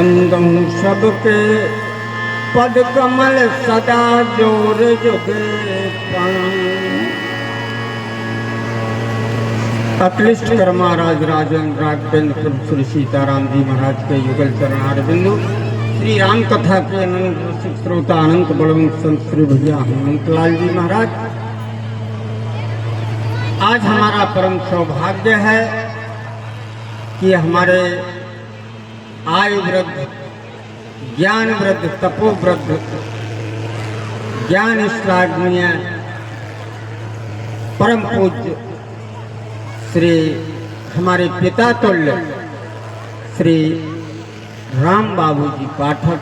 बंदूं सबके पद कमल सदा जोर जुगे अक्लिष्ट कर्मा राज राजन राघवेंद्र श्री सीताराम जी महाराज के युगल चरणार बिंदु श्री राम कथा के अनंत रसिक श्रोता अनंत बलवंत संत श्री भैया हनुमंत लाल जी महाराज। आज हमारा परम सौभाग्य है कि हमारे आयु वृद्ध, ज्ञान वृद्ध, तपो वृद्ध, ज्ञान श्लाघनीय परम पूज्य श्री हमारे पिता तुल्य श्री राम बाबू जी पाठक,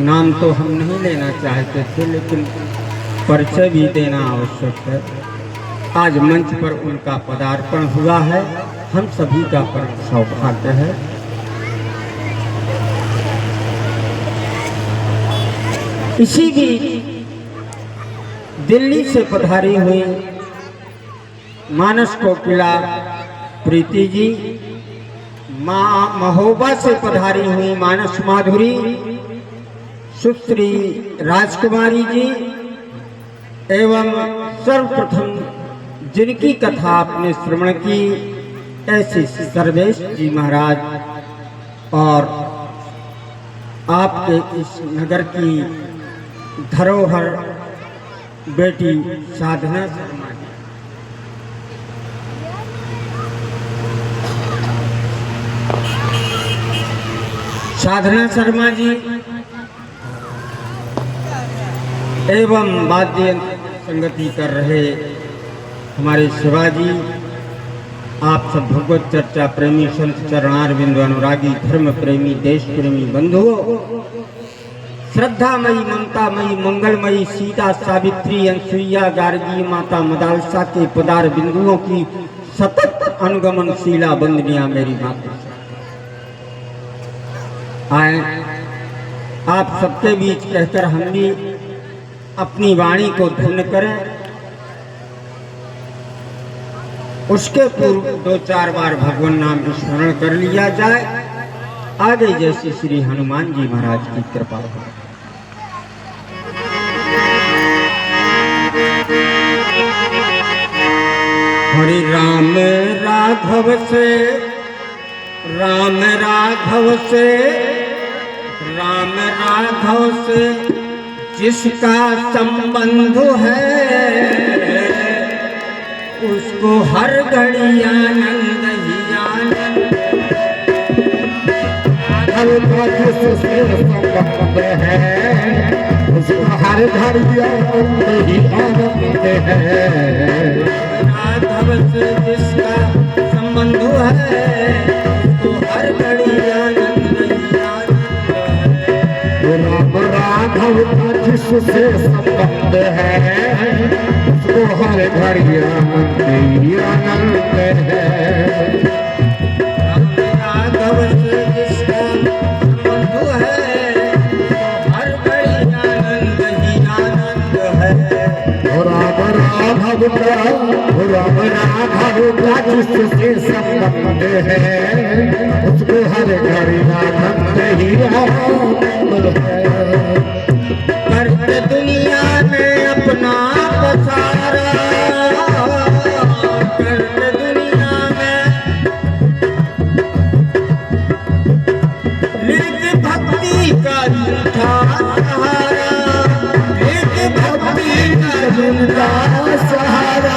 नाम तो हम नहीं लेना चाहते थे लेकिन परिचय भी देना आवश्यक है। आज मंच पर उनका पदार्पण हुआ है, हम सभी का परम सौभाग्य है। इसी भी दिल्ली से पधारी हुई मानस कोकिला प्रीति जी, महोबा से पधारी हुई मानस माधुरी सुश्री राजकुमारी जी एवं सर्वप्रथम जिनकी कथा आपने श्रवण की ऐसे सर्वेश जी महाराज और आपके इस नगर की धरोहर बेटी साधना शर्मा जी। साधना शर्मा जी एवं वाद्य संगति कर रहे हमारे शिवाजी, आप सब भगवत चर्चा प्रेमी संत चरणार बिंदु अनुरागी धर्म प्रेमी देश प्रेमी बंधुओं, श्रद्धामयी ममतामयी मंगलमयी सीता सावित्री अनसुईया गार्गी माता मदालसा के पदार बिंदुओं की सतत अनुगमनशीला बंदनिया मेरी माता आए आप सबके बीच कहकर हम भी अपनी वाणी को धन्य करें। उसके पूर्व दो चार बार भगवान नाम स्मरण कर लिया जाए, आगे जैसे श्री हनुमान जी महाराज की कृपा हो। हरि राम राघव से, राम राघव से, राम राघव से जिसका संबंध है उसको हर घड़ी आनंद ही आनंद है, उसको हर घड़ी आनंद ही आनंद है। राघव से जिसका संबंध है उसको हर घड़ी आनंद ही आनंद है। राम राघव का जिससे संबंध है उसको हर घड़ी आनंद ही आनंद है। राम राघव से जिसका संबंध है उसको हर घड़ी आनंद ही आनंद है। राम राघव का जिससे संबंध है उसको हर घड़ी आनंद ही आनंद है। करते दुनिया में अपना पसारा, करते दुनिया में लेके भक्ति का झूठा सहारा, लेके भक्ति का झूठा सहारा।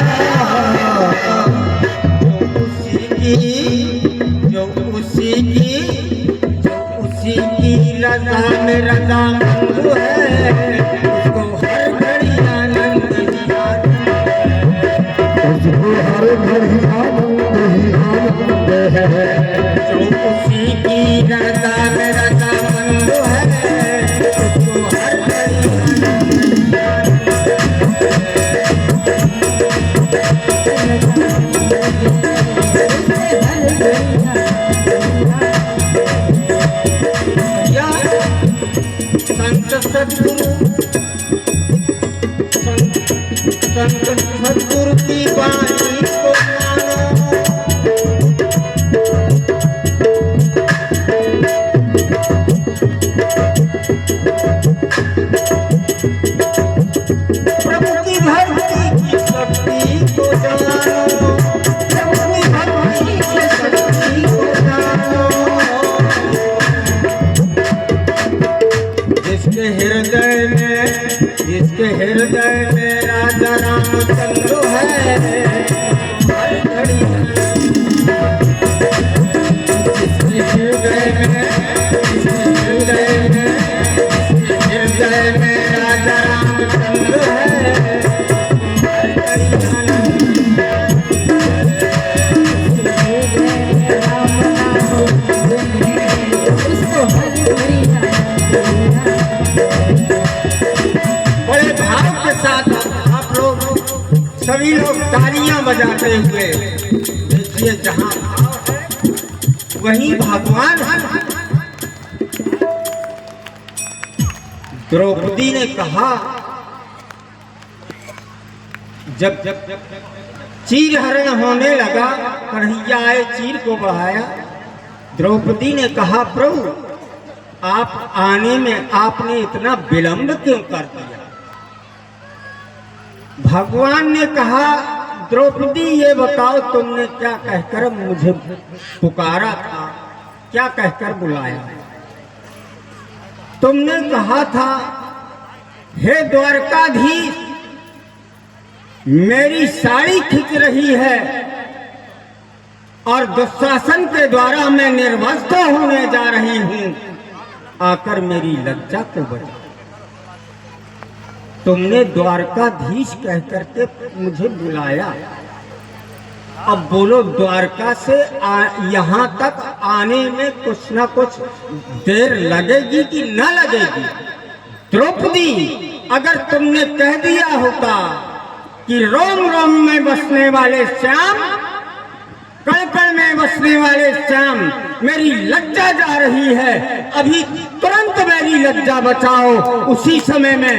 जो उसी की रजा में रजा मंद है उसको हर घड़ी आनंद ही आनंद है, उसको हर घड़ी आनंद ही आनंद है। जो उसी की रजा में रजा मंद है उसको हर घड़ी आनंद ही आनंद संत सद्गुरु की वाणी को मानो, हृदय में राजा रामचंद्र है, हर घड़ी हृदय में राजा रामचंद्र है, हर बड़े भाव के साथ आप लोग सभी लोग तालियां बजाते हुए देखिए, जहां भाव है वहीं भगवान है। द्रौपदी ने कहा, जब चीर हरण होने लगा, कन्हैया आए चीर को बढ़ाया, द्रौपदी ने कहा, प्रभु आप आने में आपने इतना विलंब क्यों कर दिया? भगवान ने कहा, द्रौपदी ये बताओ तुमने क्या कहकर मुझे पुकारा था, क्या कहकर बुलाया? तुमने कहा था, हे द्वारकाधीश मेरी साड़ी खिंच रही है और दुशासन के द्वारा मैं निर्वस्त्र होने जा रही हूं, आकर मेरी लज्जा को बचा। तुमने द्वारकाधीश कह करके मुझे बुलाया, अब बोलो द्वारका से यहाँ तक आने में कुछ ना कुछ देर लगेगी कि न लगेगी? द्रौपदी, अगर तुमने कह दिया होता कि रोम रोम में बसने वाले श्याम, कण कण में बसने वाले श्याम, मेरी लज्जा जा रही है, अभी तुरंत मेरी लज्जा बचाओ, उसी समय में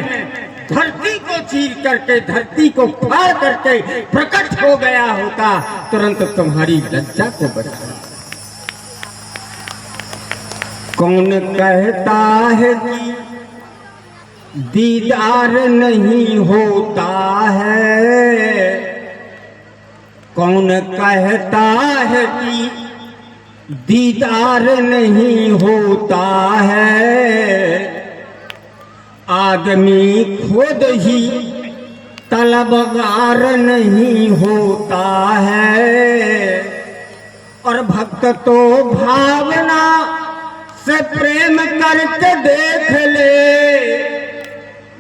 धरती को चीर करके, धरती को फाड़ करके प्रकट हो गया होता, तुरंत तुम्हारी लज्जा को बचाओ। कौन कहता है कि दीदार नहीं होता है, कौन कहता है कि दीदार नहीं होता है? आदमी खुद ही तलबगार नहीं होता है, और भक्त तो भावना से प्रेम करके देख ले,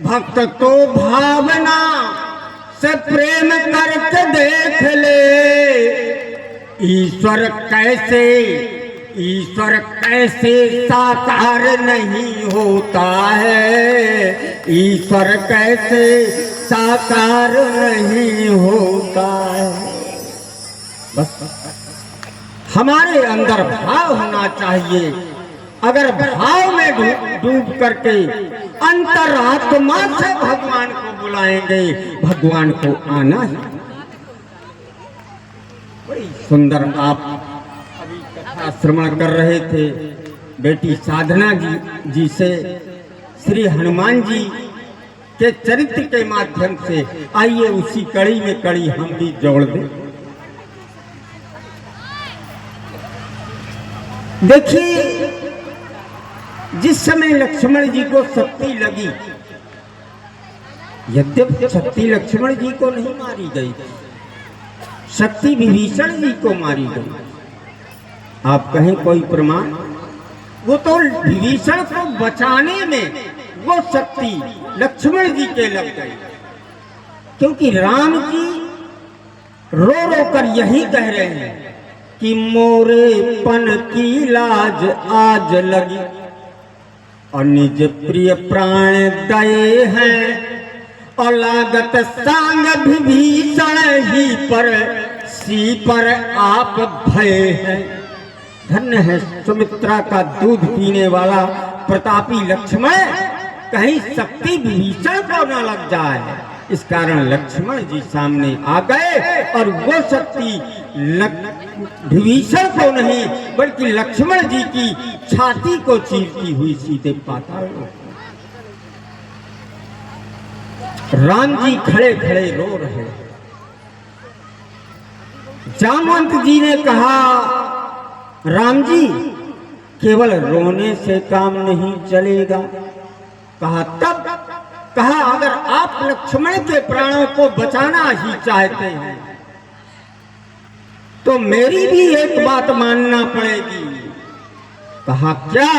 भक्त तो भावना से प्रेम करके देख ले, ईश्वर कैसे साकार नहीं होता है, ईश्वर कैसे साकार नहीं होता है। बस हमारे अंदर भाव होना चाहिए, अगर भाव में डूब करके अंतरात्मा से भगवान को बुलाएंगे, भगवान को आना है। बड़ी सुंदर आप अभी कथा श्रवण कर रहे थे बेटी साधना जी से श्री हनुमान जी के चरित्र के माध्यम से। आइए उसी कड़ी में कड़ी हम भी जोड़ दें। देखिए, जिस समय लक्ष्मण जी को शक्ति लगी, यद्यपि शक्ति लक्ष्मण जी को नहीं मारी गई, शक्ति विभीषण जी को मारी गई। आप कहें कोई प्रमाण? वो तो विभीषण को बचाने में वो शक्ति लक्ष्मण जी के लग गई, क्योंकि राम जी रो रो कर यही कह रहे हैं कि मोरेपन की लाज आज लगी और निज प्रिय प्राण दये हैं, और लागत सांग विभीषण ही पर सी पर आप भय हैं। धन्य है सुमित्रा का दूध पीने वाला प्रतापी लक्ष्मण, कहीं शक्ति विभीषण को न लग जाए, इस कारण लक्ष्मण जी सामने आ गए और वो शक्ति विभीषण को नहीं बल्कि लक्ष्मण जी की छाती को चीरती हुई सीधे पाताल में। राम जी खड़े खड़े रो रहे। जामवंत जी ने कहा, राम जी केवल रोने से काम नहीं चलेगा। कहा तब कहा अगर आप लक्ष्मण के प्राणों को बचाना ही चाहते हैं तो मेरी भी एक बात मानना पड़ेगी। कहा क्या?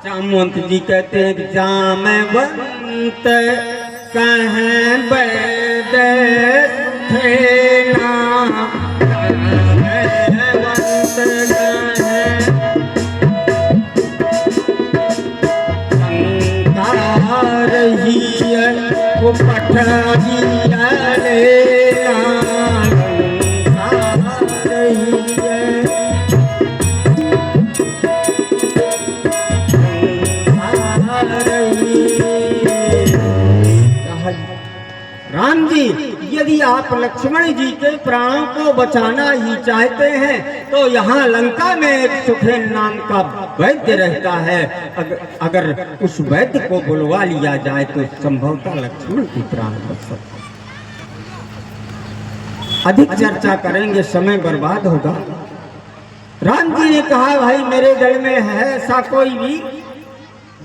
जामवंत जी कहते हैं कि जामवंत कहें वैद थे ना, जामवंत कहें संकार ही वो पठगिया लेना, राम जी यदि आप लक्ष्मण जी के प्राणों को बचाना ही चाहते हैं तो यहाँ लंका में एक सुखेन नाम का वैद्य रहता है, अगर उस वैद्य को बुलवा लिया जाए तो संभवतः लक्ष्मण की प्राण बच सकते। अधिक चर्चा करेंगे, समय बर्बाद होगा। राम जी ने कहा भाई मेरे दल में है ऐसा कोई भी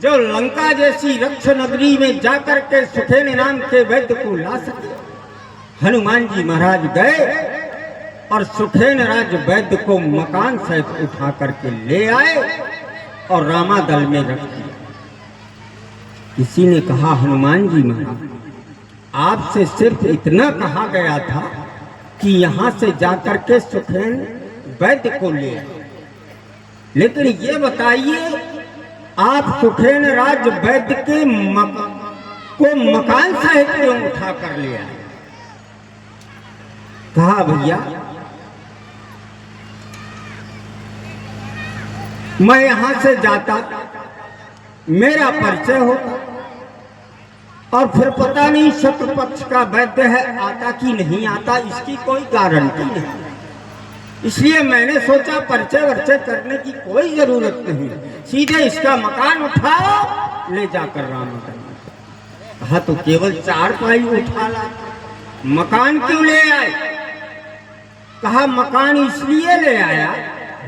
जो लंका जैसी रक्ष नगरी में जाकर के सुखेन नाम के वैद्य को ला सके। हनुमान जी महाराज गए और सुखेन राज वैद्य को मकान सहित उठा करके ले आए और रामा दल में रख दिया। किसी ने कहा हनुमान जी महाराज आपसे सिर्फ इतना कहा गया था कि यहाँ से जाकर के सुखेन वैद्य को ले आए, लेकिन ये बताइए आप सुखेन राज वैद्य के को मकान सहित क्यों उठा कर ले आए? कहा भैया मैं यहां से जाता, मेरा परिचय होता और फिर पता नहीं शत्रु पक्ष का वैद्य है आता कि नहीं आता, इसकी कोई गारंटी नहीं। इसलिए मैंने सोचा परिचय वर्चय करने की कोई जरूरत नहीं, सीधे इसका मकान उठाओ ले जाकर राम। कहा तो केवल 4 पाई उठा ला, मकान क्यों ले आए? कहा मकान इसलिए ले आया,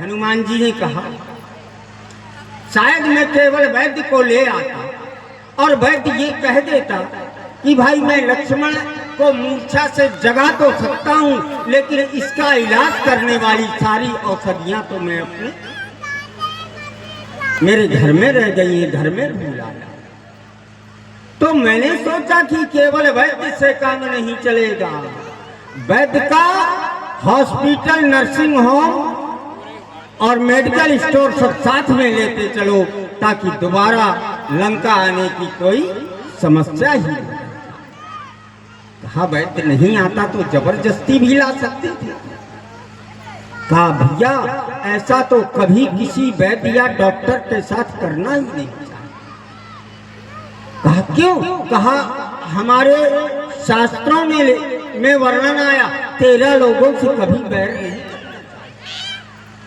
हनुमान जी ने कहा शायद मैं केवल वैद्य को ले आता और वैद्य ये कह देता कि भाई मैं लक्ष्मण को मूर्छा से जगा तो सकता हूं लेकिन इसका इलाज करने वाली सारी औषधियां तो मैं अपने मेरे घर में रह गई है, घर में भूल आया। तो मैंने सोचा कि केवल वैद्य से काम नहीं चलेगा, वैद्य का हॉस्पिटल, नर्सिंग होम और मेडिकल स्टोर सब साथ में लेते चलो ताकि दोबारा लंका आने की कोई समस्या ही नहीं। कहा वैद्य नहीं आता तो जबरदस्ती भी ला सकते थे। कहा भैया ऐसा तो कभी किसी वैद्य या डॉक्टर के साथ करना ही नहीं चाहिए। कहा क्यों? कहा हमारे शास्त्रों में वर्णन आया 13 लोगों से कभी बैर नहीं।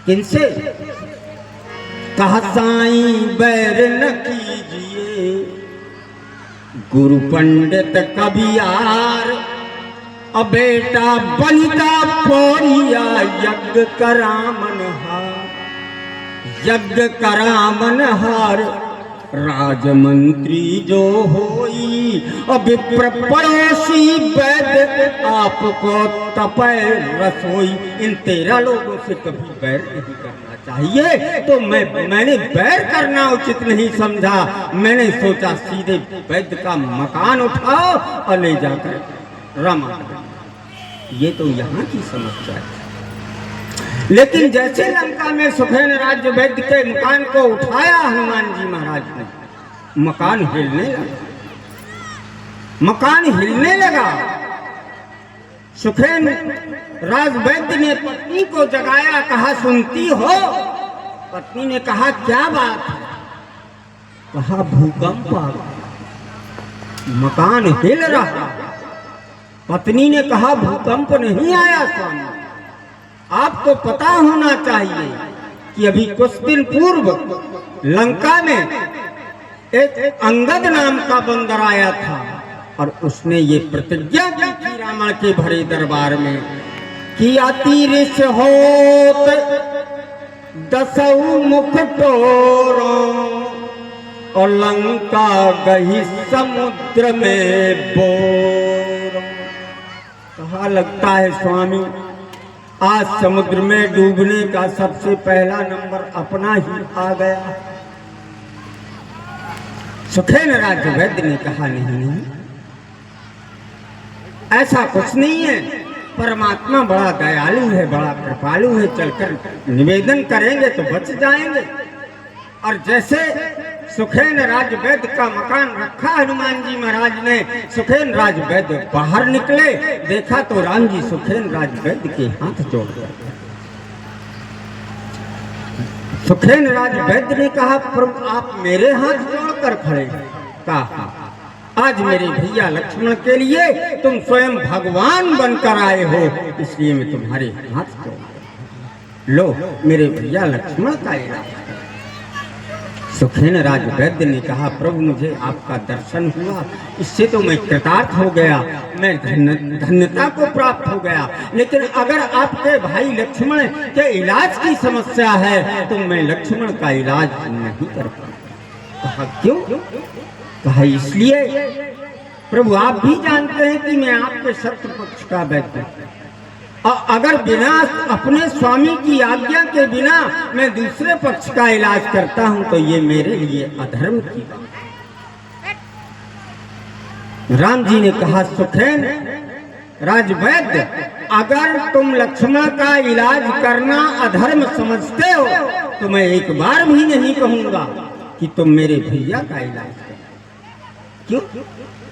किनसे? कहा साईं बैर न कीजिए गुरु पंडित कबियार, अब बेटा बनिता पौरिया यज्ञ करामन हार, यज्ञ करामन हार राजमंत्री जो होई, अब पड़ोसी वैद्य आपको तपय रसोई। इन 13 लोगों से कभी बैर नहीं करना चाहिए, तो मैंने बैर करना उचित नहीं समझा। मैंने सोचा सीधे वैद्य का मकान उठाओ और ले जाकर रमा। ये तो यहाँ की समस्या है। लेकिन जैसे लंका में सुखेन राज्य वैद्य के मकान को उठाया हनुमान जी महाराज ने, मकान हिलने लगा, मकान हिलने लगा। सुखेन राज वैद्य ने पत्नी को जगाया, कहा सुनती हो? पत्नी ने कहा क्या बात है? कहा भूकंप आ गया, मकान हिल रहा। पत्नी ने कहा भूकंप नहीं आया स्वामी, आपको पता होना चाहिए कि अभी कुछ दिन पूर्व लंका में एक अंगद नाम का बंदर आया था और उसने ये प्रतिज्ञा की थी रावण के भरे दरबार में कि अतिरिस होत 10 मुख तोरो, और लंका गई समुद्र में बोर। कहा लगता है स्वामी आज समुद्र में डूबने का सबसे पहला नंबर अपना ही आ गया। सुखेन राज वैद्य ने कहा नहीं, ऐसा कुछ नहीं है, परमात्मा बड़ा दयालु है, बड़ा कृपालु है, चलकर निवेदन करेंगे तो बच जाएंगे। और जैसे सुखेन राज वैद्य का मकान रखा हनुमान जी महाराज ने, सुखेन राज वैद्य बाहर निकले, देखा तो राम जी सुखेन राज वैद्य के हाथ जोड़ गए। सुखेन राज वैद्य ने कहा प्रभु आप मेरे हाथ जोड़कर खड़े। कहा आज मेरे भैया लक्ष्मण के लिए तुम स्वयं भगवान बनकर आए हो, इसलिए मैं तुम्हारे हाथ जोड़ लो, मेरे भैया लक्ष्मण का इलाज। सुखेन राज वैद्य ने कहा प्रभु मुझे आपका दर्शन हुआ, इससे तो मैं कृतार्थ हो गया, मैं धन्यता को प्राप्त हो गया। लेकिन अगर आपके भाई लक्ष्मण के इलाज की समस्या है तो मैं लक्ष्मण का इलाज नहीं कर पाऊंगा। कहा क्यों? कहा इसलिए प्रभु आप भी जानते हैं कि मैं आपके शत्रु पक्ष का वैद्य हूं, और अगर बिना अपने स्वामी की आज्ञा के बिना मैं दूसरे पक्ष का इलाज करता हूं तो ये मेरे लिए अधर्म की बात। राम जी ने कहा सुखेन राजवैद्य अगर तुम लक्ष्मण का इलाज करना अधर्म समझते हो तो मैं एक बार भी नहीं कहूंगा कि तुम मेरे भैया का इलाज करो। क्यों?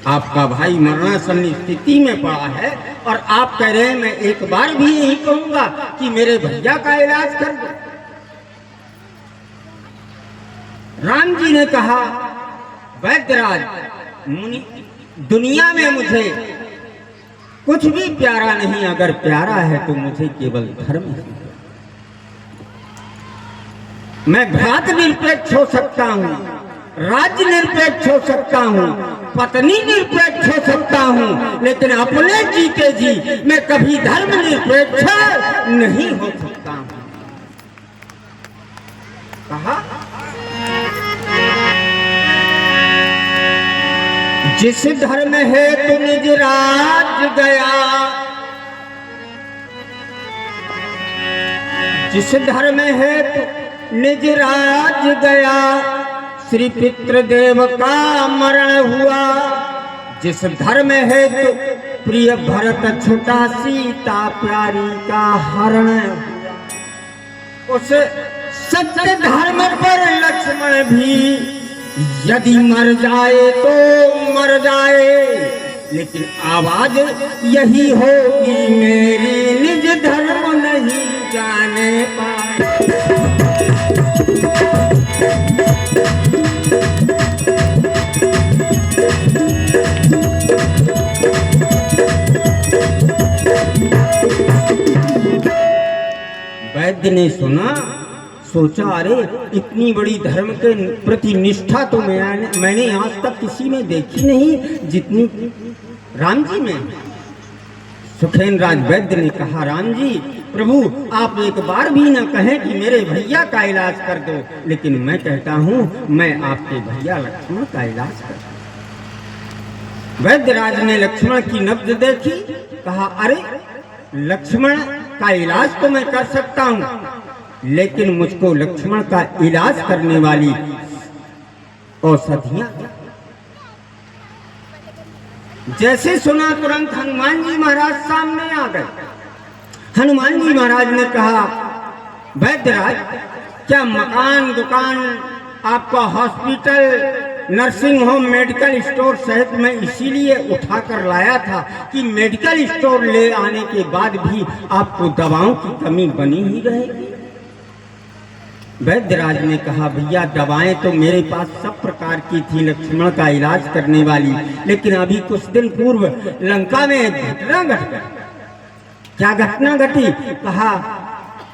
आपका भाई मरणासन्न स्थिति में पड़ा है और आप कह रहे हैं मैं एक बार भी नहीं कहूंगा कि मेरे भैया का इलाज कर दो। राम जी ने कहा वैद्यराज मुनि दुनिया में मुझे कुछ भी प्यारा नहीं, अगर प्यारा है तो मुझे केवल धर्म है। मैं भ्रात निरपेक्ष हो सकता हूँ, राज्य निरपेक्ष हो सकता हूँ, पत्नी निरपेक्ष हो सकता हूँ, लेकिन अपने जीते जी मैं कभी धर्म निरपेक्ष नहीं हो सकता हूँ। कहा जिस धर्म है तू निज राज गया, जिस धर्म है तू निज राज गया, श्री पितृदेव का मरण हुआ। जिस धर्म है तो प्रिय भरत छुटा, सीता प्यारी का हरण हुआ। उस सत्य धर्म पर लक्ष्मण भी यदि मर जाए तो मर जाए, लेकिन आवाज यही होगी मेरी निज धर्म नहीं जाने पाए। वैद्य ने सुना, सोचा अरे इतनी बड़ी धर्म के प्रति निष्ठा तो मैंने आज तक किसी में देखी नहीं जितनी राम जी में। सुखेन राज वैद्य ने कहा राम जी प्रभु आप एक बार भी न कहें कि मेरे भैया का इलाज कर दो, लेकिन मैं कहता हूँ मैं आपके भैया लक्ष्मण का इलाज कर दूं। वैद्यराज ने लक्ष्मण की नब्ज देखी, कहा अरे लक्ष्मण का इलाज तो मैं कर सकता हूँ, लेकिन मुझको लक्ष्मण का इलाज करने वाली औषधियां। जैसे सुना तुरंत हनुमान जी महाराज सामने आ गए। हनुमान जी महाराज ने कहा वैद्यराज क्या मकान दुकान आपका hospital nursing home medical store सहित मैं इसीलिए उठाकर लाया था कि मेडिकल स्टोर ले आने के बाद भी आपको दवाओं की कमी बनी ही रहेगी। वैद्यराज ने कहा भैया दवाएं तो मेरे पास सब प्रकार की थी लक्ष्मण का इलाज करने वाली, लेकिन अभी कुछ दिन पूर्व लंका में एक घटना घट गई। क्या घटना घटी? कहा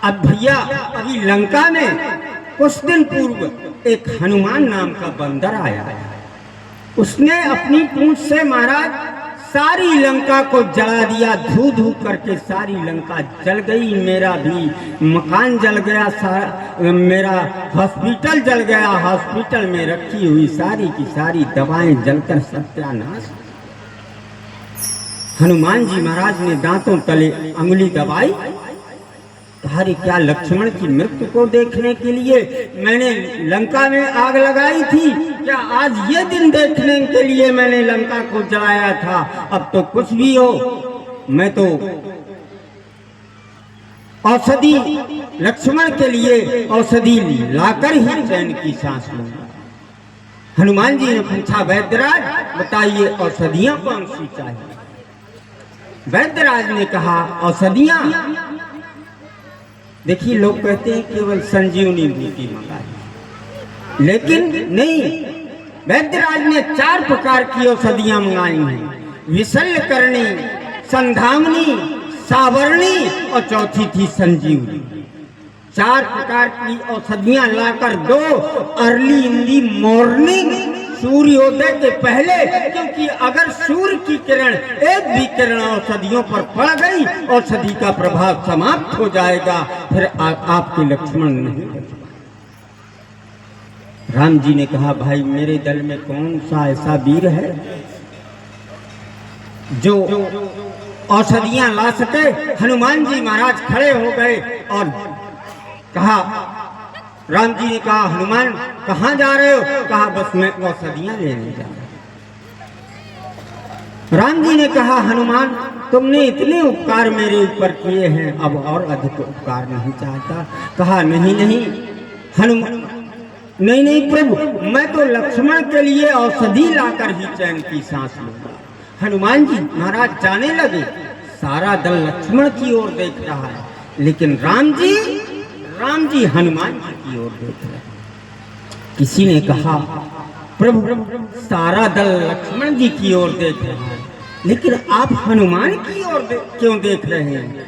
अब भैया अभी लंका में कुछ दिन पूर्व एक हनुमान नाम का बंदर आया। उसने अपनी पूंछ से महाराज सारी लंका को जला दिया, धू धू करके सारी लंका जल गई। मेरा भी मकान जल गया, मेरा हॉस्पिटल जल गया, हॉस्पिटल में रखी हुई सारी की सारी दवाएं जलकर सत्यानाश। हनुमान जी महाराज ने दांतों तले अंगुली दबाई। अरे क्या लक्ष्मण की मृत्यु को देखने के लिए मैंने लंका में आग लगाई थी? क्या आज ये दिन देखने के लिए मैंने लंका को जलाया था? अब तो कुछ भी हो, मैं तो औषधि लक्ष्मण के लिए औषधि लाकर ही चैन की सांस लूंगा। हनुमान जी ने पूछा, वैद्यराज बताइए औषधियां कौन सी चाहिए? वैद्यराज ने कहा, औषधियां देखिए, लोग कहते हैं केवल संजीवनी बूटी मंगाई, लेकिन नहीं, वैद्यराज ने 4 प्रकार की औषधियां मंगाई हैं। विशल्यकरणी, संधामनी, सावरणी और चौथी थी संजीवनी। 4 प्रकार की औषधियां लाकर दो अर्ली इन दी मॉर्निंग, सूर्योदय के पहले, क्योंकि अगर सूर्य की किरण, एक भी किरण औषधियों पर पड़ गई, औषधि का प्रभाव समाप्त हो जाएगा, फिर आपके लक्ष्मण नहीं बच पाए। राम जी ने कहा, भाई मेरे दल में कौन सा ऐसा वीर है जो औषधियां ला सके? हनुमान जी महाराज खड़े हो गए और कहा, राम जी ने कहा, हनुमान कहाँ जा रहे हो? कहा, बस मैं औषधियां लेने जा रहा हूं। राम जी ने कहा, हनुमान तुमने इतने उपकार मेरे ऊपर किए हैं, अब और अधिक उपकार नहीं चाहता। कहा, नहीं नहीं हनुमान, नहीं नहीं प्रभु, मैं तो लक्ष्मण के लिए औषधि लाकर ही चैन की सांस लूंगा। हनुमान जी महाराज जाने लगे। सारा दल लक्ष्मण की ओर देख रहा है, लेकिन राम जी हनुमान जी की ओर देख रहे हैं। किसी ने कहा, प्रभु सारा दल लक्ष्मण जी की ओर देख रहा है, लेकिन आप हनुमान की ओर क्यों देख रहे हैं?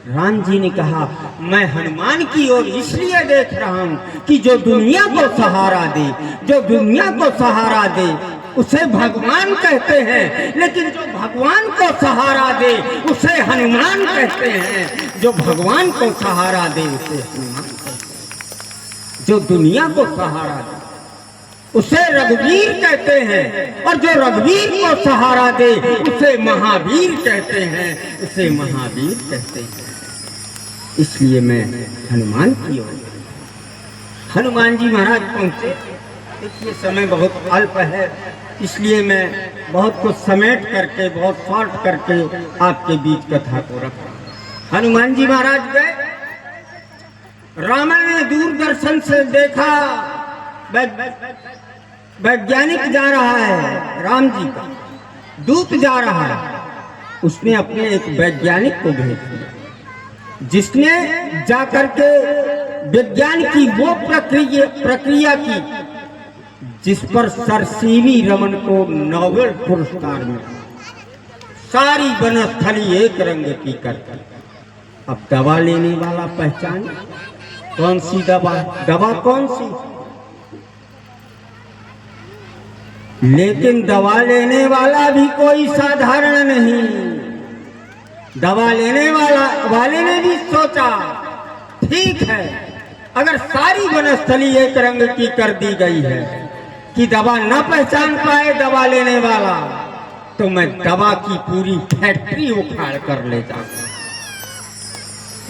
राम जी ने कहा, मैं हनुमान की ओर इसलिए देख रहा हूं कि जो दुनिया को सहारा दे, जो दुनिया को सहारा दे उसे भगवान कहते हैं, लेकिन जो भगवान को सहारा दे उसे हनुमान कहते हैं। जो भगवान को सहारा दे उसे हनुमान कहते हैं, जो दुनिया को सहारा दे उसे रघुवीर कहते हैं, और जो रघुवीर को सहारा दे उसे महावीर कहते हैं, उसे महावीर कहते हैं। इसलिए मैं हनुमान की ओर। हनुमान जी महाराज पहुंचे। देखिए समय बहुत अल्प है, इसलिए मैं बहुत कुछ समेट करके, बहुत शॉर्ट करके आपके बीच कथा को रखा। हनुमान जी महाराज गए। रावण ने दूरदर्शन से देखा वैज्ञानिक जा रहा है, राम जी का दूत जा रहा है। उसने अपने एक वैज्ञानिक को भेज दिया, जिसने जाकर के विज्ञान की वो प्रक्रिया की जिस पर सर सीवी रमन को नोबेल पुरस्कार मिला। सारी वनस्थली एक रंग की करती। अब दवा लेने वाला पहचान, कौन सी दवा कौन सी? लेकिन दवा लेने वाला भी कोई साधारण नहीं। दवा लेने वाले ने भी सोचा, ठीक है, अगर सारी वनस्थली एक रंग की कर दी गई है कि दवा न पहचान पाए दवा लेने वाला, तो मैं दवा की पूरी फैक्ट्री उखाड़ कर ले जाऊंगा।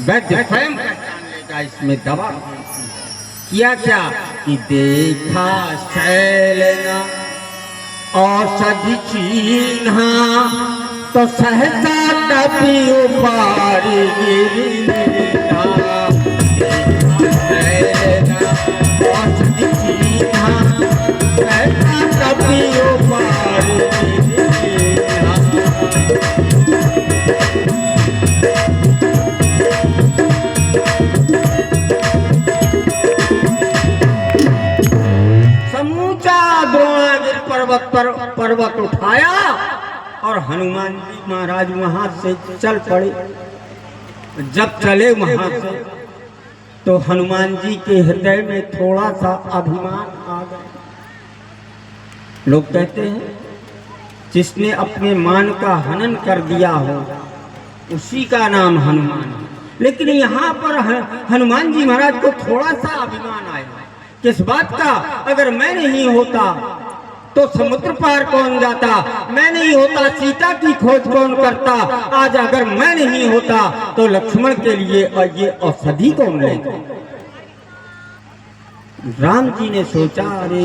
वैद्य स्वयं पहचान लेगा इसमें दवा। किया क्या कि देखा शैलना औषधि चिन्हा, तो सहसा तपी उपारी गिरिना। औषधि चिन्हा, सहसा तपी उपारी गिरिना। समूचा द्रोणागिरि पर्वत उठाया और हनुमान जी महाराज वहां से चल पड़े। जब चले वहां से तो हनुमान जी के हृदय में थोड़ा सा अभिमान आ गया। लोग कहते हैं जिसने अपने मान का हनन कर दिया हो उसी का नाम हनुमान है। लेकिन यहाँ पर हनुमान जी महाराज को थोड़ा सा अभिमान आया। किस बात का? अगर मैं नहीं होता तो समुद्र पार कौन जाता, मैं नहीं होता सीता की खोज कौन करता, आज अगर मैं नहीं होता तो लक्ष्मण के लिए और ये औषधि कौन लेता। राम जी ने सोचा, अरे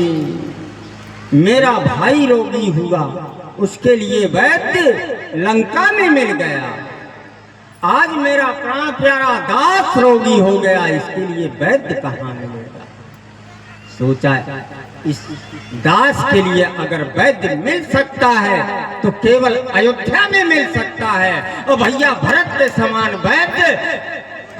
मेरा भाई रोगी हुआ, उसके लिए वैद्य लंका में मिल गया, आज मेरा प्राण प्यारा दास रोगी हो गया, इसके लिए वैद्य कहाँ मिलेगा। सोचा इस दास के लिए अगर वैद्य मिल सकता है तो केवल अयोध्या में मिल सकता है। और भैया भरत के समान वैद्य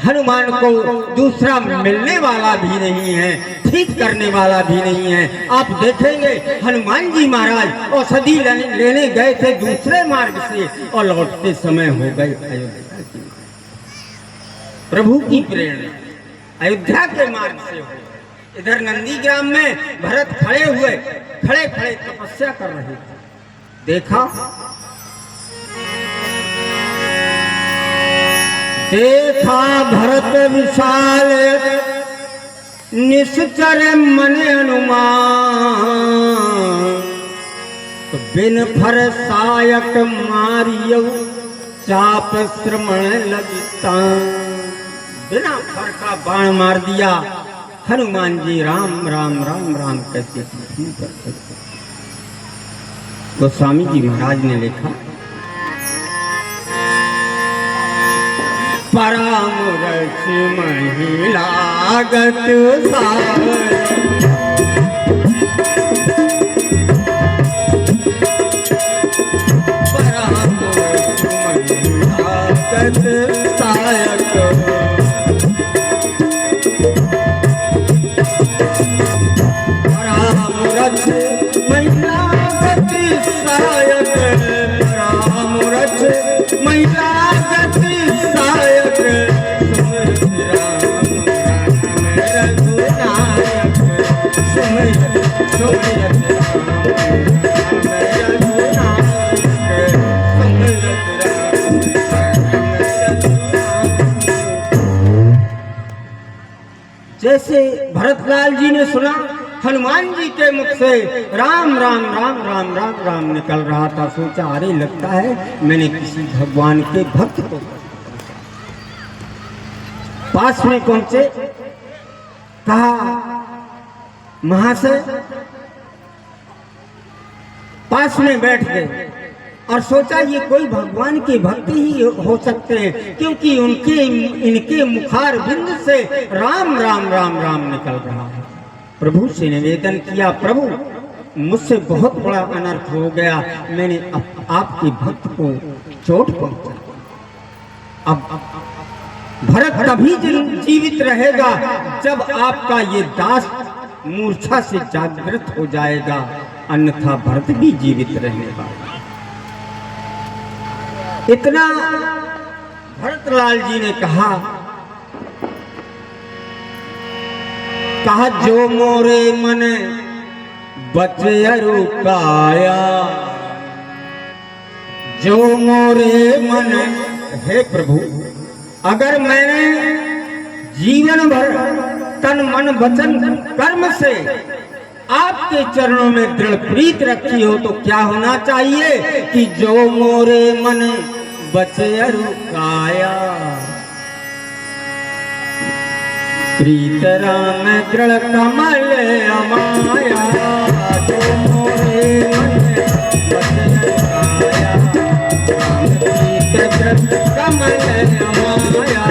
हनुमान को दूसरा मिलने वाला भी नहीं है, ठीक करने वाला भी नहीं है। आप देखेंगे हनुमान जी महाराज औषधि लेने गए थे दूसरे मार्ग से और लौटते समय हो गए अयोध्या की। प्रभु की प्रेरणा अयोध्या के मार्ग से हो। इधर नंदीग्राम में भरत खड़े खड़े तपस्या कर रहे थे। देखा भरत विशाल निश्चर मन हनुमान, तो बिन फर सायक मारियो चाप श्रमण लगता। बिना फर का बाण मार दिया। हनुमान जी राम राम राम राम कहते करते। गोस्वामी जी महाराज ने लिखा, परम रस महिला गत जैसे भरतलाल जी ने सुना हनुमान जी के मुख से राम राम राम राम राम राम निकल रहा था, सोचा अरे लगता है मैंने किसी भगवान के भक्त को। पास में पहुंचे, कहा महाशय, पास में बैठ गए और सोचा ये कोई भगवान के भक्त ही हो सकते हैं, क्योंकि इनके मुखार बिंद से राम राम राम राम निकल रहा है। प्रभु से निवेदन किया, प्रभु मुझसे बहुत बड़ा अनर्थ हो गया, मैंने आपके भक्त को चोट पहुंचा। अब भरत तभी जीवित रहेगा जब आपका ये दास मूर्छा से जागृत हो जाएगा, अन्यथा भरत भी जीवित रहने वाला। इतना भरतलाल जी ने कहा जो मोरे मन बचयरु काया, जो मोरे मन। हे प्रभु, अगर मैंने जीवन भर तन मन वचन कर्म से आपके चरणों में दृढ़ प्रीत रखी हो तो क्या होना चाहिए कि जो मोरे मन बचयरु काया, प्रीत राम दृढ़ कमल अमाया, जो मोरे मन बचयरु काया, प्रीत दृढ़ कमल अमाया,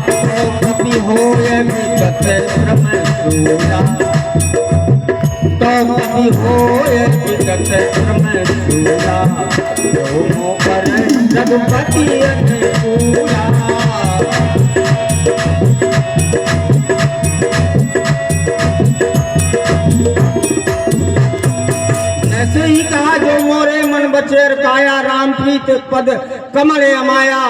तो कभी होय विगत श्रम सूरा, तो कभी होय विगत श्रम सूरा, जो मोकर रघुपति अनुकूला। ऐसे ही कहा, जो मोरे मन बचेर काया, राम प्रीत पद कमल अमाया,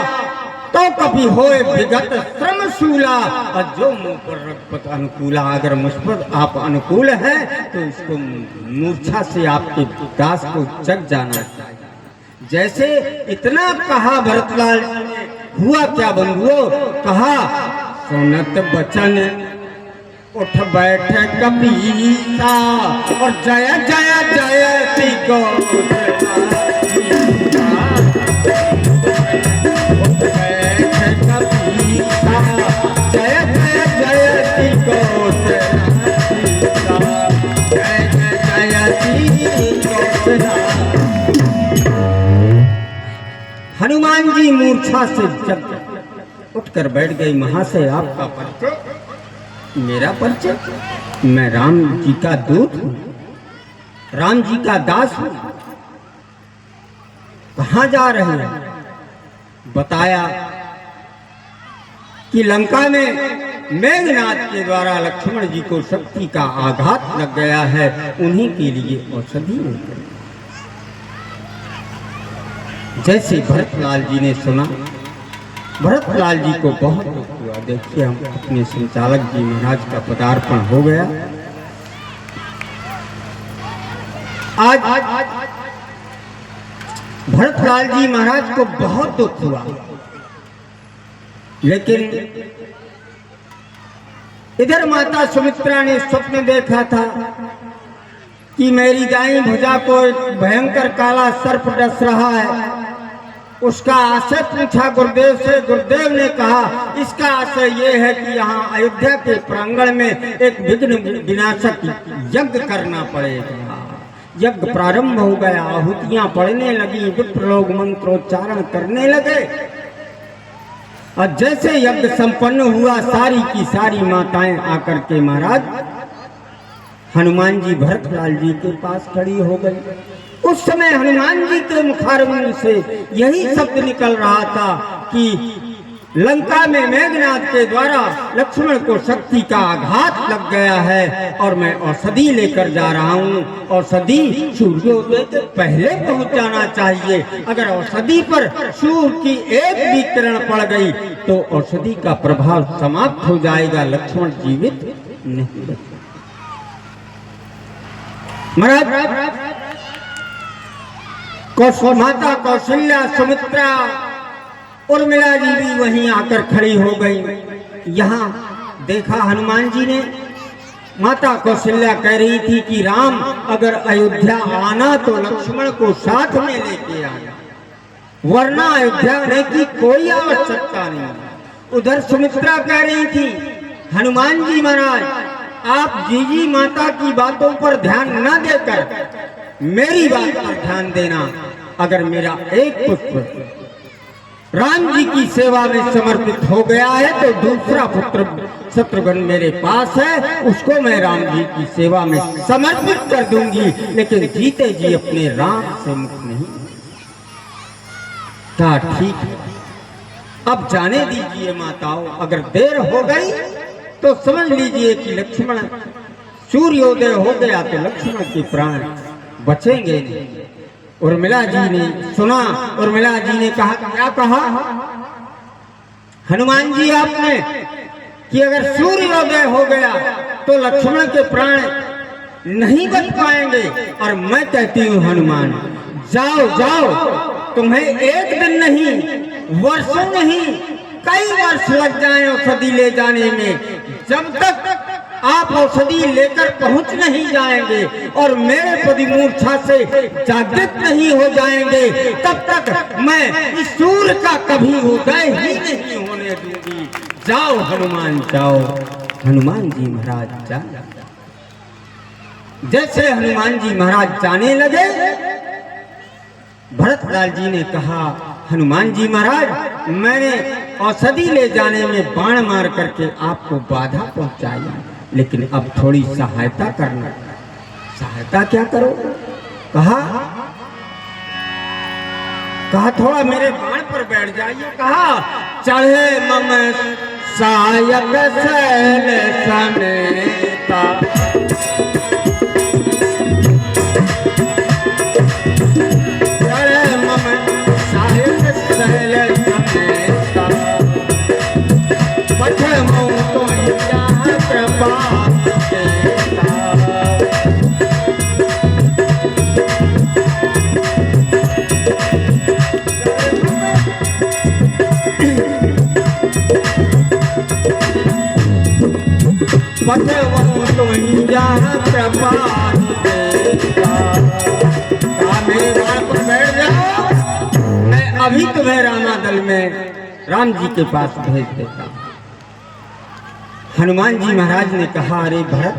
तो कभी होए विगत श्रम शूला, और जो मुँह पर रघुपत अनुकूला। अगर मुझ पर आप अनुकूल हैं तो इसको मूर्छा से आपके दास को जग जाना चाहिए। जैसे इतना कहा भरतलाल जी ने, हुआ क्या बंधुओं? कहा सुनत बचन उठ बैठ कपीसा और जय जय जयति गोचरा उठ बैठ कपीसा जय जय जयति गोचरा जय जय जयति गोचरा। हनुमान जी मूर्छा से जब उठकर बैठ गई, महाशय आपका परिचय? मेरा परिचय? मैं राम जी का दूत हूँ, राम जी का दास हूँ। कहाँ जा रहे हैं? बताया कि लंका में मेघनाद के द्वारा लक्ष्मण जी को शक्ति का आघात लग गया है, उन्हीं के लिए औषधि लेकर। जैसे भरतलाल जी ने सुना, भरतलाल जी को बहुत दुख हुआ। देखिए, हम अपने संचालक जी महाराज का पदार्पण हो गया। आज भरतलाल जी महाराज को बहुत दुख हुआ, लेकिन इधर माता सुमित्रा ने स्वप्न देखा था कि मेरी दाईं भुजा को एक भयंकर काला सर्प डस रहा है। उसका आशय पूछा गुरुदेव से। गुरुदेव ने कहा इसका आशय ये है कि यहाँ अयोध्या के प्रांगण में एक विघ्न विनाशक यज्ञ करना पड़ेगा। यज्ञ प्रारंभ हो गया, आहुतियां पड़ने लगी, विप्र लोग मंत्रोच्चारण करने लगे। और जैसे यज्ञ संपन्न हुआ, सारी की सारी माताएं आकर के महाराज हनुमान जी भरतलाल जी के पास खड़ी हो गई। उस समय हनुमान जी के मुखारविंद से यही शब्द निकल रहा था कि लंका में मेघनाद के द्वारा लक्ष्मण को शक्ति का आघात लग गया है और मैं औषधि लेकर जा रहा हूँ। औषधि सूर्योदय के पहले पहुँच जाना चाहिए। अगर औषधि पर सूर्य की एक भी किरण पड़ गई तो औषधि का प्रभाव समाप्त हो जाएगा, लक्ष्मण जीवित नहीं बचेगा। महाराज माता कौशल्या, सुमित्रा, उर्मिला जी भी वहीं आकर खड़ी हो गई। यहाँ देखा हनुमान जी ने, माता कौशल्या कह रही थी कि राम अगर अयोध्या आना तो लक्ष्मण को साथ में लेके आना, वरना अयोध्या आने की कोई आवश्यकता नहीं। उधर सुमित्रा कह रही थी हनुमान जी महाराज आप जीजी माता की बातों पर ध्यान न देकर मेरी बात पर ध्यान देना। अगर मेरा एक पुत्र राम जी की सेवा में समर्पित हो गया है तो दूसरा पुत्र शत्रुघ्न मेरे पास है, उसको मैं राम जी की सेवा में समर्पित कर दूंगी, लेकिन जीते जी अपने राम से मुक्त नहीं। क्या ठीक है, अब जाने दीजिए माताओं। अगर देर हो गई तो समझ लीजिए कि लक्ष्मण सूर्योदय हो गया तो लक्ष्मण के प्राण बचेंगे नहीं। उर्मिला जी ने सुना, उर्मिला जी ने कहा क्या कहा हनुमान जी आपने कि अगर सूर्योदय हो गया तो लक्ष्मण के प्राण नहीं बच पाएंगे। और मैं कहती हूँ हनुमान जाओ जाओ, तुम्हें एक दिन नहीं वर्षों नहीं कई वर्ष लग जाए औषधि ले जाने में। जब तक आप औषधि लेकर पहुंच नहीं जाएंगे और मेरे पति मूर्छा से जागृत नहीं हो जाएंगे, तब तक मैं इस सूर्य का कभी उदय ही नहीं होने दूंगी। जाओ हनुमान जाओ। हनुमान जी महाराज जा। जैसे हनुमान जी महाराज जाने लगे, भरतलाल जी ने कहा हनुमान जी महाराज मैंने औषधि ले जाने में बाण मार करके आपको बाधा पहुंचाई, लेकिन अब थोड़ी सहायता करना। सहायता क्या करो? कहा थोड़ा मेरे बाण पर बैठ जाइए। कहा चढ़े मम सायक सैल समेता, चढ़े मम सायक सैल समेता, पठमो तो कृपा कृपा देगा। कहा मेरे बाण पर बैठ जाओ, मैं अभी तुम्हें रामादल में राम जी के पास भेज देता हूं। हनुमान जी महाराज ने कहा अरे भरत,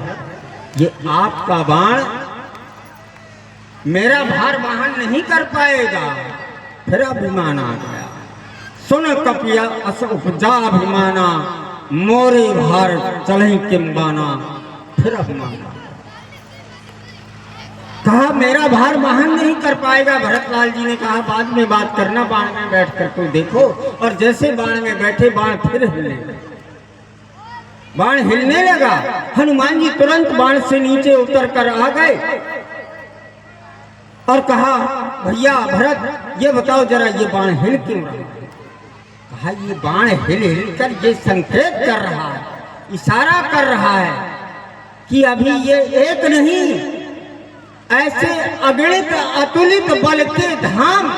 ये आपका बाण मेरा भार वहन नहीं कर पाएगा। फिर अभिमान आ गया। सुन कपिया अस उपजा अभिमाना, मोरे भार चलहि किंबाना। फिर अभिमान आ गया। कहा मेरा भार वहन नहीं कर पाएगा। भरतलाल जी ने कहा बाद में बात करना, बाण में बैठ कर तो देखो। और जैसे बाण में बैठे बाण फिर हिलने लगा। बाण हिलने लगा। हनुमान जी तुरंत बाण से नीचे उतर कर आ गए और कहा भैया भरत, ये बताओ जरा ये बाण हिल क्यों रहा है? कहा ये बाण हिल हिल कर ये संकेत कर रहा है, इशारा कर रहा है कि अभी ये एक नहीं, ऐसे अगणित अतुलित बल के धाम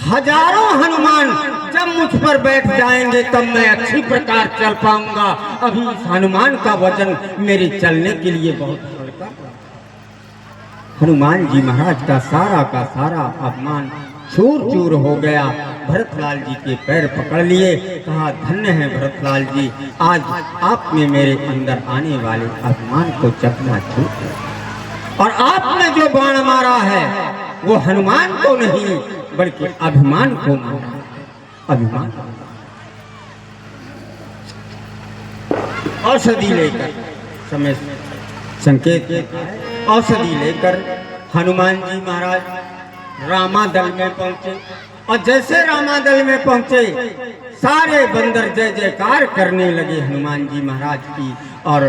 हजारों हनुमान जब मुझ पर बैठ जाएंगे तब मैं अच्छी प्रकार चल पाऊंगा। अभी इस हनुमान का वजन मेरे चलने के लिए बहुत हल्का। हनुमान जी महाराज का सारा अपमान चूर चूर हो गया। भरतलाल जी के पैर पकड़ लिए, कहा धन्य है भरतलाल जी, आज आपने मेरे अंदर आने वाले अभिमान को चकनाचूर किया। और आपने जो बाण मारा है वो हनुमान को नहीं बल्कि अभिमान को मारा। अभिमान औषधि लेकर समय संकेत औषधि लेकर हनुमान जी महाराज रामादल में पहुंचे। और जैसे रामादल में पहुंचे सारे बंदर जय जयकार करने लगे हनुमान जी महाराज की। और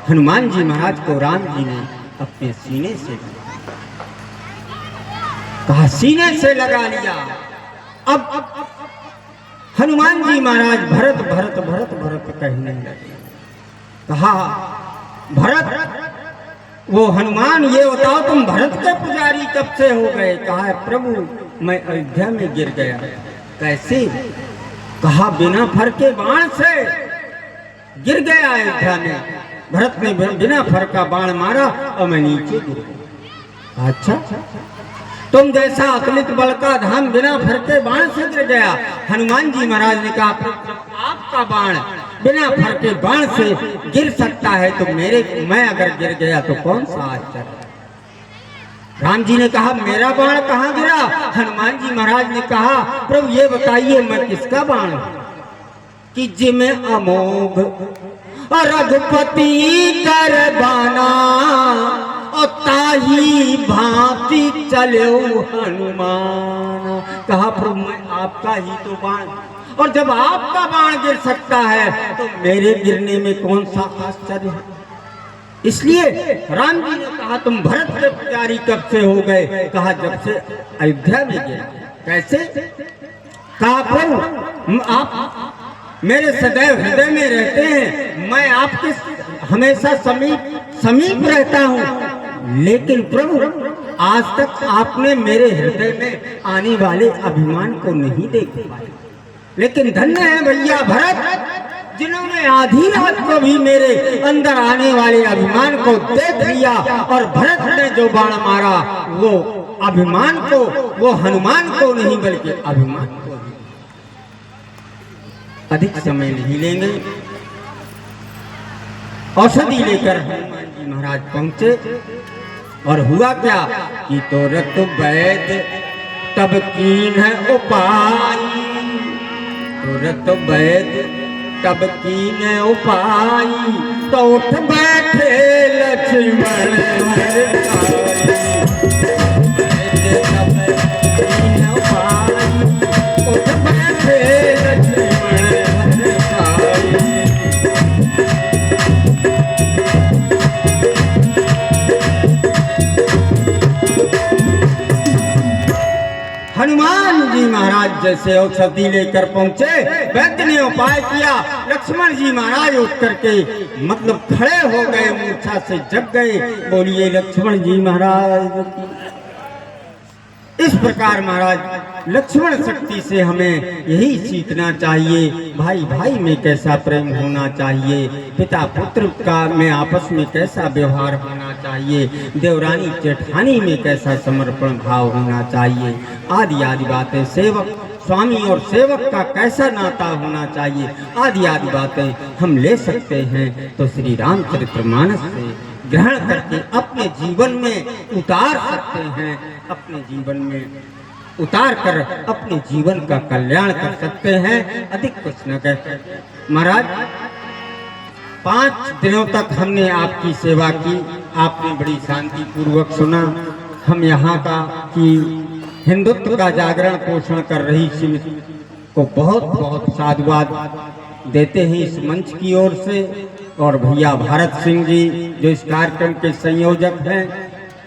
हनुमान जी महाराज को राम जी ने अपने सीने से कहा, सीने से लगा लिया। अब हनुमान जी महाराज भरत भरत भरत भरत कहने लगे। कहा भरत, वो हनुमान ये बताओ तुम भरत के पुजारी कब से हो गए? कहा प्रभु मैं अयोध्या में गिर गया। कैसे? कहा बिना फर के बाण से गिर गया अयोध्या में। भरत ने बिना फर का बाण मारा और मैं नीचे गिर गया। अच्छा, तुम जैसा अतुलित बल का धाम बिना फर के बाण से गिर गया। हनुमान जी महाराज ने कहा आपका बाण बिना फर के बाण से गिर सकता है तो मैं अगर गिर गया तो कौन सा आश्चर्य। राम जी ने कहा मेरा बाण कहाँ गिरा? हनुमान जी महाराज ने कहा प्रभु ये बताइए मैं किसका बाण हूं कि जिमे अमोघ और रघुपति कर बाना और ताही भांति चले हनुमान। कहा प्रभु मैं आपका ही तो बाण, और जब आपका बाण गिर सकता है तो मेरे गिरने में कौन सा आश्चर्य है। इसलिए राम जी ने कहा तुम भरत के पुजारी कब से हो गए? कहा जब से अयोध्या में गया। कैसे? कहा प्रभु आप मेरे सदैव हृदय में रहते हैं, मैं आपके हमेशा समीप रहता हूँ, लेकिन प्रभु आज तक आपने मेरे हृदय में आने वाले अभिमान को नहीं देख पाया। लेकिन धन्य है भैया भरत जिन्होंने आधी रात को भी मेरे अंदर आने वाले अभिमान को देख लिया। और भरत ने जो बाण मारा वो अभिमान को, वो हनुमान को नहीं बल्कि अभिमान को। अधिक समय नहीं लेंगे, औषधि लेकर हनुमान जी महाराज पहुंचे। और हुआ क्या कि तुरत वैद्य तब कीन उपाय, तुरत वैद्य तब कीन उपाय, तो उठ बैठे लक्ष्मण उठ बैठे हनुमान जी महाराज जैसे औषधि लेकर पहुंचे, वैद्य ने उपाय किया। लक्ष्मण जी महाराज उठ करके मतलब खड़े हो गए, मूर्छा से जग गए। बोलिए लक्ष्मण जी महाराज। इस प्रकार महाराज लक्ष्मण शक्ति से हमें यही सीखना चाहिए, भाई भाई में कैसा प्रेम होना चाहिए, पिता पुत्र का में आपस में कैसा व्यवहार होना चाहिए, देवरानी जेठानी में कैसा समर्पण भाव होना चाहिए, आदि आदि बातें, सेवक स्वामी और सेवक का कैसा नाता होना चाहिए, आदि आदि बातें हम ले सकते हैं। तो श्री रामचरितमानस से ग्रहण करके अपने जीवन में उतार सकते हैं, अपने जीवन में उतार कर अपने जीवन का कल्याण कर सकते हैं। अधिक कुछ न कहते महाराज, 5 दिनों तक हमने आपकी सेवा की, आपने बड़ी शांति पूर्वक सुना। हम यहाँ का कि हिंदुत्व का जागरण पोषण कर रही समिति को बहुत बहुत साधुवाद देते हैं इस मंच की ओर से, और भैया भारत सिंह जी जो इस कार्यक्रम के संयोजक हैं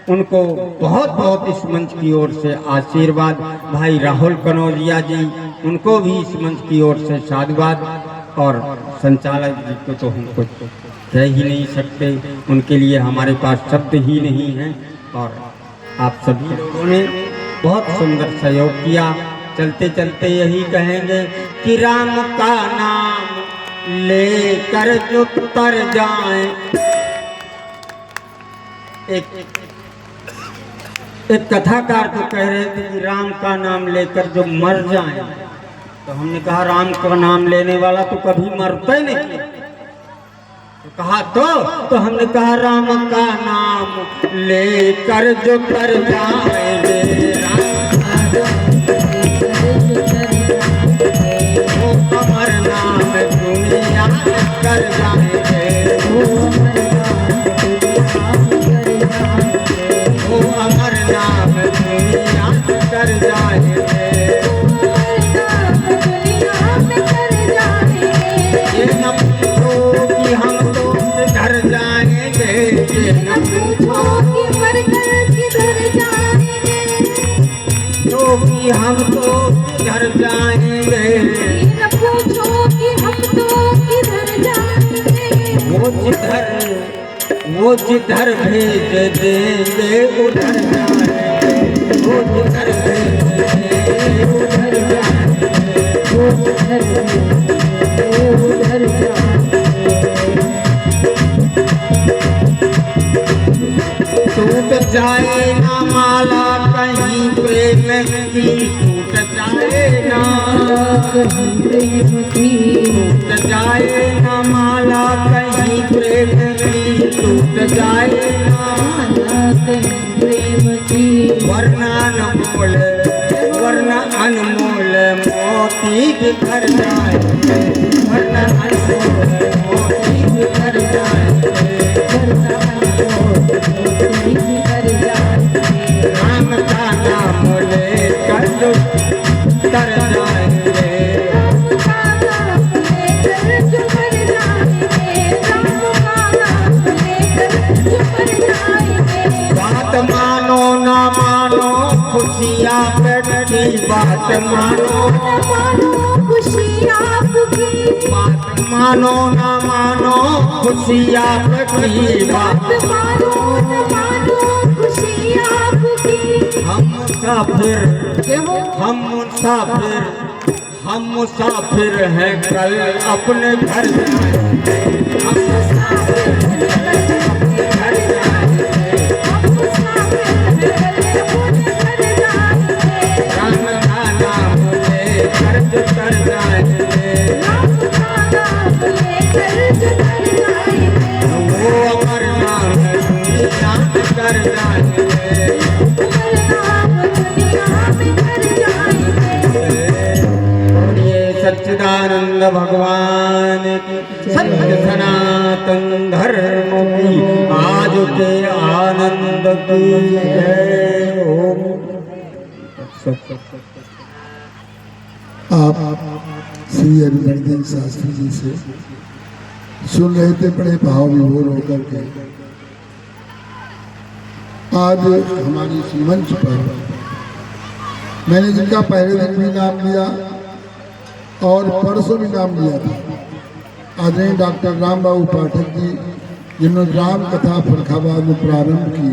उनको बहुत बहुत इस मंच की ओर से आशीर्वाद। भाई राहुल कनौजिया जी, उनको भी इस मंच की ओर से साधुवाद, और संचालक जी को तो हम कुछ कह ही नहीं सकते, उनके लिए हमारे पास शब्द ही नहीं है। और आप सभी लोगों ने बहुत सुंदर सहयोग किया। चलते चलते यही कहेंगे कि राम का नाम लेकर जो तर जाए, एक कथाकार तो कह रहे थे कि राम का नाम लेकर जो मर जाए, तो हमने कहा राम का नाम लेने वाला तो कभी मरता ही नहीं। तो कहा तो हमने कहा राम का नाम लेकर जो तर जाएंगे, वो अमर नाम दुनिया कर जाएंगे, वो अमर नाम दुनिया कर जाएंगे। ये न पूछो कि हम तो किधर जाएंगे, ये न पूछो कि मरकर किधर जाएंगे, तो कि हम तो किधर जाएंगे, न पूछो कि हम तो किधर जाएंगे, वो जिधर भेज देंगे उधर जाएंगे, वो जिधर भेज देंगे उधर जाएंगे, वो जिधर भेज देंगे उधर जाएंगे। टूट जाए ना माला कहीं प्रेम की, टूट जाए ना कहीं प्रेम की, टूट जाए ना माला कहीं प्रेम की, टूट जाए ना माला कहीं प्रेम की, वरना अनमोल मोती बिखर जाए, वरना अनमोल मोती बिखर जाए, वरना अनमोल मोती बिखर जाए। राम का नाम लेकर जो तर जाएंगे, राम का नाम लेकर जो मर जाएंगे, राम का नाम लेकर जो मर जाएंगे। बात मानो ना मानो खुशियाँ बैठी, बात मानो ना मानो खुशियाँ की, बात मानो ना मानो खुशियाँ बैठी, बात मानो ना मानो खुशियाँ की। हम मुसाफिर हैं कल अपने घर जाएंगे, हम मुसाफिर हैं कल अपने घर जाएंगे, हम मुसाफिर हैं कल अपने घर जाएंगे। राम का नाम लेकर जो तर जाएंगे, राम का नाम लेकर जो तर जाएंगे, वो अमर नाम दुनिया में कर जाएंगे, अमर नाम दुनिया में कर जाएंगे। सच्चिदानंद भगवान सत्य सनातन धर्म की आज के आनंद की जय। ओम। आप श्री हरिवर्धन शास्त्री जी से सुन रहे थे बड़े भाव विभोर होकर के। आज हमारी इस मंच पर मैंने जिनका पहले दिन भी नाम लिया और परसों भी नाम लिया था, आदरणीय डॉक्टर राम बाबू पाठक जी, जिन्होंने राम कथा फरखाबाद में प्रारंभ की,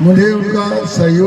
मुझे उनका सहयोग